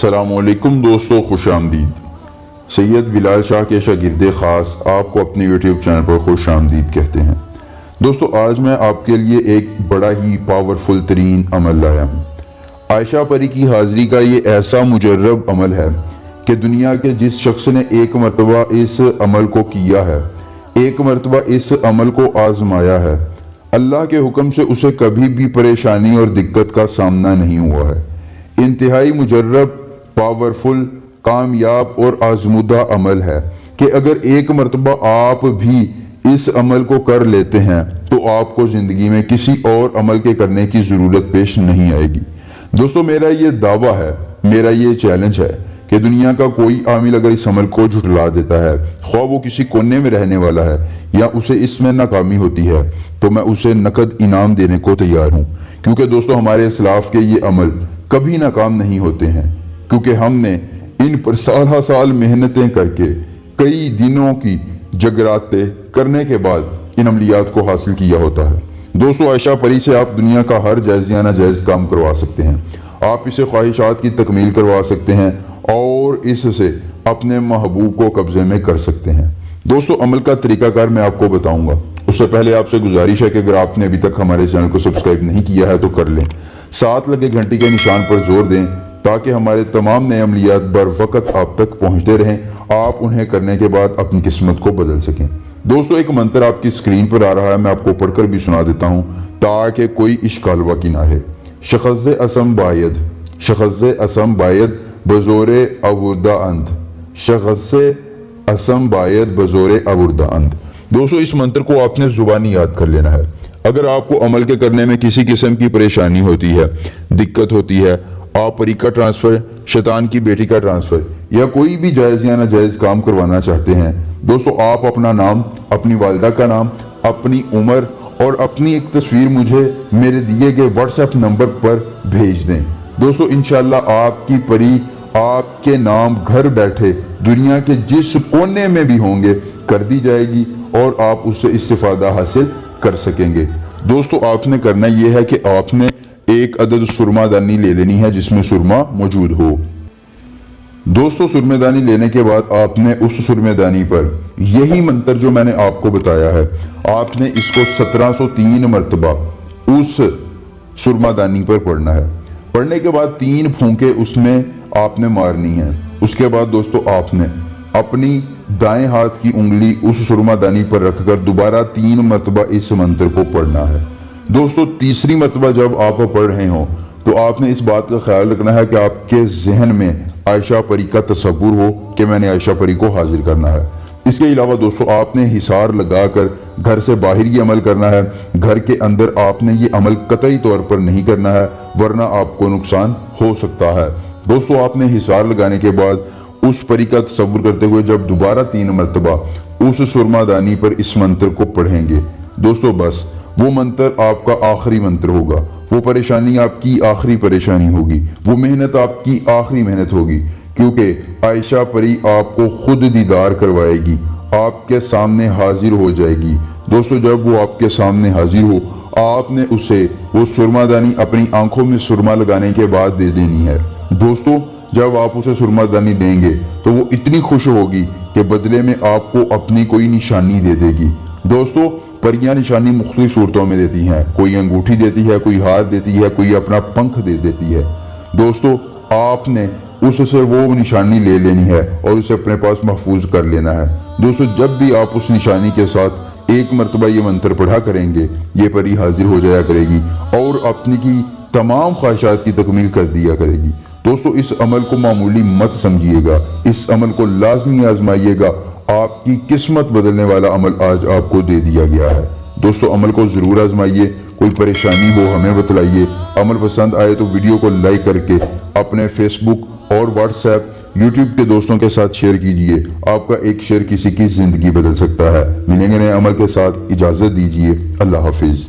السلام علیکم دوستو، خوش آمدید۔ سید بلال شاہ کے شاگرد خاص آپ کو اپنے یوٹیوب چینل پر خوش آمدید کہتے ہیں۔ دوستو، آج میں آپ کے لیے ایک بڑا ہی پاورفل ترین عمل لایا ہوں۔ عائشہ پری کی حاضری کا یہ ایسا مجرب عمل ہے کہ دنیا کے جس شخص نے ایک مرتبہ اس عمل کو کیا ہے، ایک مرتبہ اس عمل کو آزمایا ہے، اللہ کے حکم سے اسے کبھی بھی پریشانی اور دقت کا سامنا نہیں ہوا ہے۔ انتہائی مجرب، پاورفل، کامیاب اور آزمودہ عمل ہے کہ اگر ایک مرتبہ آپ بھی اس عمل کو کر لیتے ہیں تو آپ کو زندگی میں کسی اور عمل کے کرنے کی ضرورت پیش نہیں آئے گی۔ دوستو، میرا یہ دعویٰ ہے، میرا یہ چیلنج ہے کہ دنیا کا کوئی عامل اگر اس عمل کو جھٹلا دیتا ہے، خواہ وہ کسی کونے میں رہنے والا ہے یا اسے اس میں ناکامی ہوتی ہے، تو میں اسے نقد انعام دینے کو تیار ہوں، کیونکہ دوستو ہمارے اسلاف کے یہ عمل کبھی ناکام نہیں ہوتے ہیں، کیونکہ ہم نے ان پر سالہ سال محنتیں کر کے کئی دنوں کی جگراتیں کرنے کے بعد ان عملیات کو حاصل کیا ہوتا ہے۔ دوستو، عائشہ پری سے آپ دنیا کا ہر جائز یا ناجائز کام کروا سکتے ہیں، آپ اسے خواہشات کی تکمیل کروا سکتے ہیں اور اس سے اپنے محبوب کو قبضے میں کر سکتے ہیں۔ دوستو، عمل کا طریقہ کار میں آپ کو بتاؤں گا، اس سے پہلے آپ سے گزارش ہے کہ اگر آپ نے ابھی تک ہمارے چینل کو سبسکرائب نہیں کیا ہے تو کر لیں، ساتھ لگے گھنٹی کے نشان پر زور دیں تاکہ ہمارے تمام نئے عملیات بر وقت آپ تک پہنچتے رہیں، آپ انہیں کرنے کے بعد اپنی قسمت کو بدل سکیں۔ دوستو، ایک منتر آپ کی سکرین پر آ رہا ہے، میں آپ کو پڑھ کر بھی سنا دیتا ہوں تاکہ کوئی اشکال واقع نہ ہے۔ شخص اسم باید، شخص اسم باید بزور آوردہ اند، شخص اسم باید بزور آوردہ اند۔ دوستو، اس منتر کو آپ نے زبانی یاد کر لینا ہے۔ اگر آپ کو عمل کے کرنے میں کسی قسم کی پریشانی ہوتی ہے، دقت ہوتی ہے، آپ پری کا ٹرانسفر، شیطان کی بیٹی کا ٹرانسفر یا کوئی بھی جائز یا ناجائز کام کروانا چاہتے ہیں، دوستو آپ اپنا نام، اپنی والدہ کا نام، اپنی عمر اور اپنی ایک تصویر مجھے میرے دیے گئے واٹس ایپ نمبر پر بھیج دیں۔ دوستو، انشاءاللہ آپ کی پری آپ کے نام گھر بیٹھے دنیا کے جس کونے میں بھی ہوں گے کر دی جائے گی اور آپ اس سے استفادہ حاصل کر سکیں گے۔ دوستو، آپ نے کرنا یہ ہے کہ آپ نے ایک عدد سرما دانی لے لینی ہے جس میں سرما موجود ہو۔ دوستو، سرمے دانی لینے کے بعد آپ نے اس سرمے دانی پر یہی منتر جو میں نے آپ کو بتایا ہے، آپ نے اس کو 1703 مرتبہ اس سرما دانی پر پڑھنا ہے۔ پڑھنے کے بعد 3 پھونکے اس میں آپ نے مارنی ہے۔ اس کے بعد دوستو آپ نے اپنی دائیں ہاتھ کی انگلی اس سرما دانی پر رکھ کر دوبارہ 3 مرتبہ اس منتر کو پڑھنا ہے۔ دوستو، تیسری مرتبہ جب آپ پڑھ رہے ہوں تو آپ نے اس بات کا خیال رکھنا ہے کہ آپ کے ذہن میں عائشہ پری کا تصور ہو کہ میں نے عائشہ پری کو حاضر کرنا ہے۔ اس کے علاوہ دوستو آپ نے حصار لگا کر گھر سے باہر یہ عمل کرنا ہے، گھر کے اندر آپ نے یہ عمل قطعی طور پر نہیں کرنا ہے ورنہ آپ کو نقصان ہو سکتا ہے۔ دوستو، آپ نے حصار لگانے کے بعد اس پری کا تصور کرتے ہوئے جب دوبارہ 3 مرتبہ اس سرما دانی پر اس منتر کو پڑھیں گے، دوستو بس وہ منتر آپ کا آخری منتر ہوگا، وہ پریشانی آپ کی آخری پریشانی ہوگی، وہ محنت آپ کی آخری محنت ہوگی، کیونکہ عائشہ پری آپ کو خود دیدار کروائے گی، آپ کے سامنے حاضر ہو جائے گی۔ دوستو، جب وہ آپ کے سامنے حاضر ہو، آپ نے اسے وہ سرما دانی اپنی آنکھوں میں سرما لگانے کے بعد دے دینی ہے۔ دوستو، جب آپ اسے سرما دانی دیں گے تو وہ اتنی خوش ہوگی کہ بدلے میں آپ کو اپنی کوئی نشانی دے دے گی۔ دوستو، پریاں نشانی مختلف صورتوں میں دیتی ہیں، کوئی انگوٹھی دیتی ہے، کوئی ہاتھ دیتی ہے، کوئی اپنا پنکھ دے دیتی ہے۔ دوستو، آپ نے اس سے وہ نشانی لے لینی ہے اور اسے اپنے پاس محفوظ کر لینا ہے۔ دوستو، جب بھی آپ اس نشانی کے ساتھ ایک مرتبہ یہ منتر پڑھا کریں گے، یہ پری حاضر ہو جایا کرے گی اور اپنی کی تمام خواہشات کی تکمیل کر دیا کرے گی۔ دوستو، اس عمل کو معمولی مت سمجھیے گا، اس عمل کو لازمی آزمائیے گا، آپ کی قسمت بدلنے والا عمل آج آپ کو دے دیا گیا ہے۔ دوستو، عمل کو ضرور آزمائیے، کوئی پریشانی ہو ہمیں بتلائیے، عمل پسند آئے تو ویڈیو کو لائک کر کے اپنے فیس بک اور واٹس ایپ، یوٹیوب کے دوستوں کے ساتھ شیئر کیجئے، آپ کا ایک شیئر کسی کی زندگی بدل سکتا ہے۔ ملیں گے نئے عمل کے ساتھ، اجازت دیجئے، اللہ حافظ۔